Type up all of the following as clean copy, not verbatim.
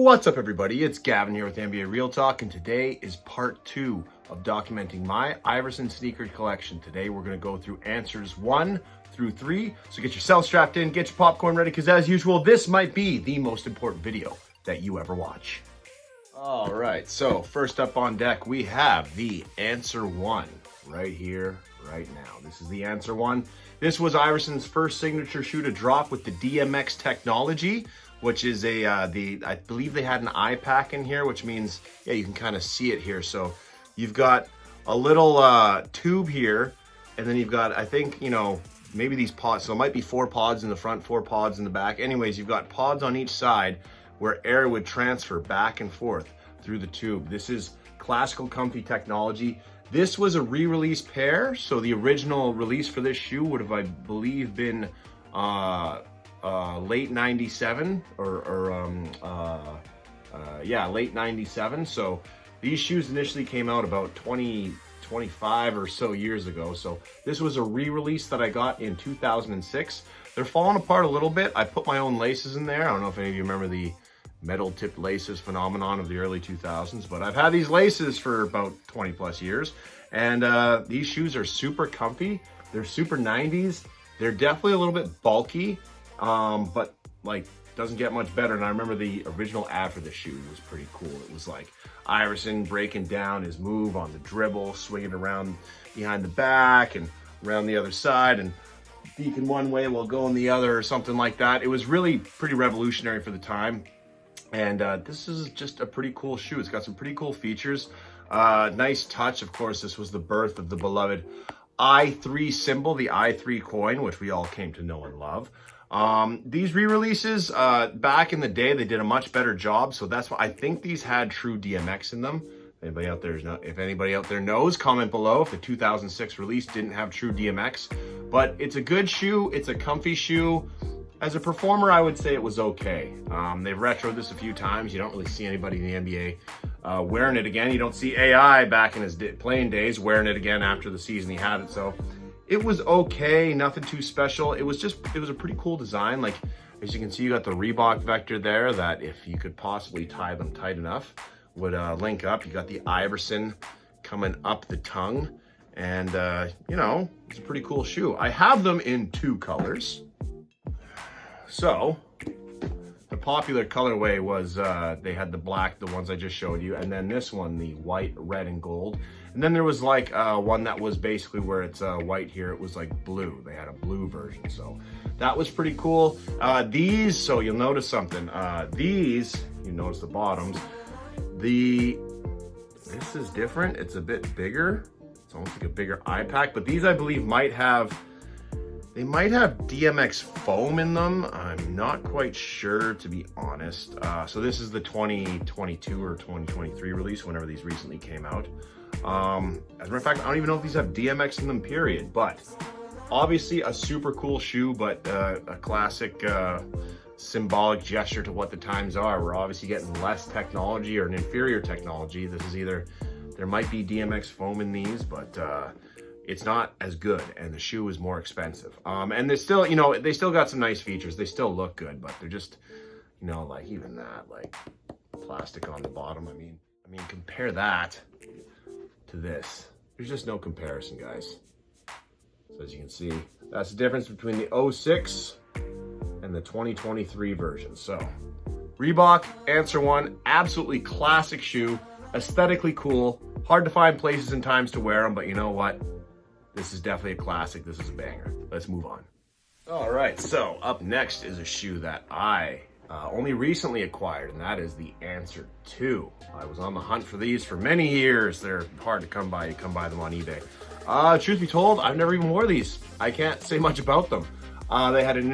What's up, everybody? It's Gavin here with NBA Real Talk, and today is part 2 of documenting my Iverson sneaker collection. Today we're going to go through answers 1 through 3, so get yourself strapped in, get your popcorn ready, because as usual, this might be the most important video that you ever watch. All right, so first up on deck, we have the answer 1 right here, right now. This is the answer 1. This was Iverson's first signature shoe to drop with the DMX technology, which is I believe they had an eye pack in here, which means, yeah, you can kind of see it here. So you've got a little tube here, and then you've got, I think, maybe these pods. So it might be 4 pods in the front, 4 pods in the back. Anyways, you've got pods on each side where air would transfer back and forth through the tube. This is classical comfy technology. This was a re-release pair. So the original release for this shoe would have, I believe, been late 97 late 97. So these shoes initially came out about 25 or so years ago. So this was a re-release that I got in 2006. They're falling apart a little bit. I put my own laces in there. I don't know if any of you remember the metal tipped laces phenomenon of the early 2000s, but I've had these laces for about 20 plus years, and these shoes are super comfy. They're super 90s. They're definitely a little bit bulky, but like doesn't get much better. And I remember the original ad for this shoe was pretty cool. It was like Iverson breaking down his move on the dribble, swinging around behind the back and around the other side, and peeking one way while going the other, or something like that. It was really pretty revolutionary for the time. And this is just a pretty cool shoe. It's got some pretty cool features. Nice touch. Of course, this was the birth of the beloved I3 symbol, the I3 coin, which we all came to know and love. These re-releases, back in the day, they did a much better job. So that's why I think these had true DMX in them. If anybody out there knows, comment below if the 2006 release didn't have true DMX. But it's a good shoe. It's a comfy shoe. As a performer, I would say it was okay. They've retroed this a few times. You don't really see anybody in the NBA wearing it again. You don't see AI back in his playing days wearing it again after the season he had it. So it was okay, nothing too special. It was a pretty cool design. Like, as you can see, you got the Reebok vector there that, if you could possibly tie them tight enough, would link up. You got the Iverson coming up the tongue, and it's a pretty cool shoe. I have them in 2 colors. So the popular colorway was they had the black, the ones I just showed you, and then this one, the white, red, and gold. And then there was like one that was basically where it's white here, it was like blue. They had a blue version, so that was pretty cool. These, so you'll notice something. These, you notice the bottoms. This is different. It's a bit bigger. It's almost like a bigger eye pack, but these I believe might have DMX foam in them. I'm not quite sure, to be honest. So this is the 2022 or 2023 release, whenever these recently came out. As a matter of fact, I don't even know if these have DMX in them, period. But obviously a super cool shoe, but a classic symbolic gesture to what the times are. We're obviously getting less technology, or an inferior technology. This is either, there might be DMX foam in these, but it's not as good, and the shoe is more expensive. And they still, they still got some nice features. They still look good, but they're just, like even that, like plastic on the bottom. I mean, compare that to this. There's just no comparison, guys. So as you can see, that's the difference between the 06 and the 2023 version. So Reebok Answer I, absolutely classic shoe, aesthetically cool, hard to find places and times to wear them, but you know what? This is definitely a classic. This is a banger. Let's move on. All right, so up next is a shoe that I only recently acquired, and that is the Answer II. I was on the hunt for these for many years. They're hard to come by. You come by them on eBay. Truth be told, I've never even wore these. I can't say much about them. They had an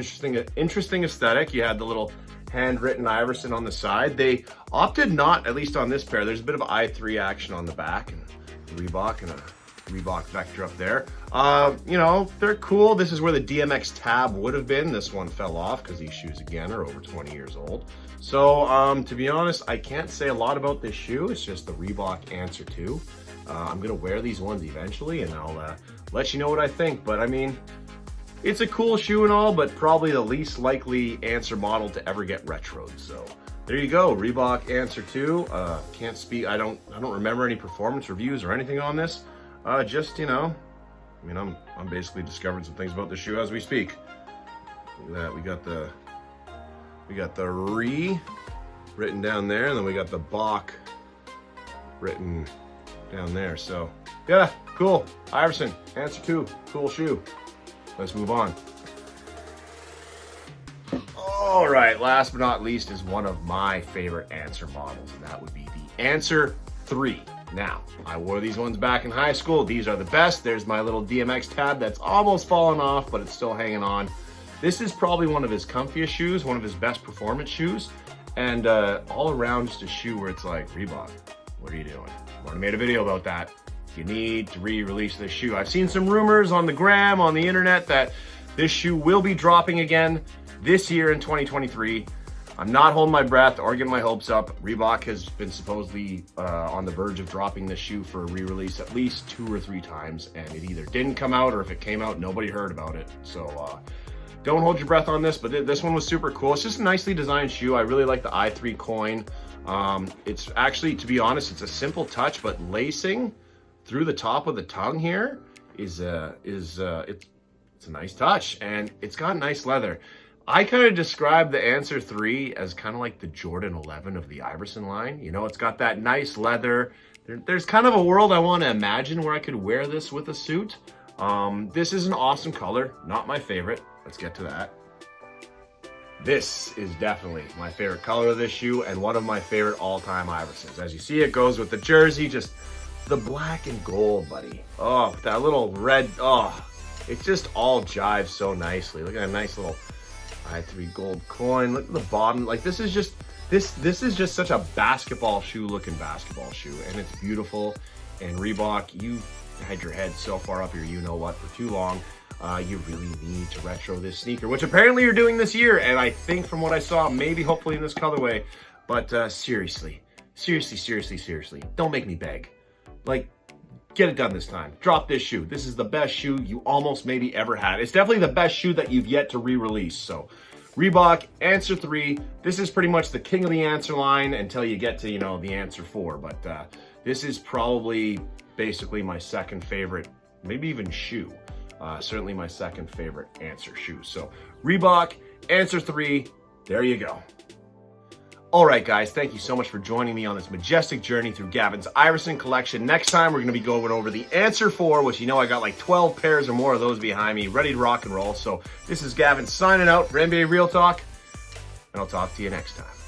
interesting aesthetic. You had the little handwritten Iverson on the side. They opted not, at least on this pair, there's a bit of I3 action on the back, and Reebok and a Reebok vector up there. They're cool. This is where the DMX tab would have been. This one fell off because these shoes, again, are over 20 years old. So to be honest, I can't say a lot about this shoe. It's just the Reebok Answer II. I'm gonna wear these ones eventually, and I'll let you know what I think. But I mean, it's a cool shoe and all, but probably the least likely Answer model to ever get retroed. So there you go, Reebok Answer II. Can't speak, I don't remember any performance reviews or anything on this. Just, you know, I mean, I'm basically discovering some things about the shoe as we speak. Look at that, we got the Re written down there, and then we got the Bok written down there. So yeah, cool. Iverson Answer II, cool shoe. Let's move on. All right, last but not least is one of my favorite Answer models, and that would be the Answer III. Now, I wore these ones back in high school. These are the best. There's my little DMX tab that's almost fallen off, but it's still hanging on. This is probably one of his comfiest shoes, one of his best performance shoes, and all around just a shoe where it's like, Reebok, what are you doing? I've already made a video about that. You need to re-release this shoe. I've seen some rumors on the gram, on the internet, that this shoe will be dropping again this year in 2023. I'm not holding my breath or getting my hopes up. Reebok has been supposedly on the verge of dropping this shoe for a re-release at least 2 or 3 times, and it either didn't come out, or if it came out, nobody heard about it. So don't hold your breath on this, but this one was super cool. It's just a nicely designed shoe. I really like the i3 coin. It's actually, to be honest, it's a simple touch, but lacing through the top of the tongue here it's a nice touch, and it's got nice leather. I kind of describe the Answer III as kind of like the Jordan 11 of the Iverson line. You know, it's got that nice leather. There's kind of a world I want to imagine where I could wear this with a suit. This is an awesome color, not my favorite. Let's get to that. This is definitely my favorite color of this shoe, and one of my favorite all-time Iversons. As you see, it goes with the jersey, just the black and gold, buddy. Oh, that little red, oh, it just all jives so nicely. Look at that nice little i3 gold coin. Look at the bottom. Like, this is just such a basketball shoe looking basketball shoe, and it's beautiful. And Reebok, you had your head so far up your you-know-what for too long. You really need to retro this sneaker, which apparently you're doing this year, and I think from what I saw, maybe hopefully in this colorway. But seriously, don't make me beg. Like, get it done this time. Drop this shoe. This is the best shoe you almost maybe ever had. It's definitely the best shoe that you've yet to re-release. So Reebok Answer III, this is pretty much the king of the Answer line until you get to, you know, the Answer IV. But this is probably basically my second favorite, maybe even shoe. Certainly my second favorite Answer shoe. So Reebok Answer III, there you go. All right, guys, thank you so much for joining me on this majestic journey through Gavin's Iverson collection. Next time, we're going to be going over the Answer IV, which you know I got like 12 pairs or more of those behind me, ready to rock and roll. So this is Gavin signing out for NBA Real Talk, and I'll talk to you next time.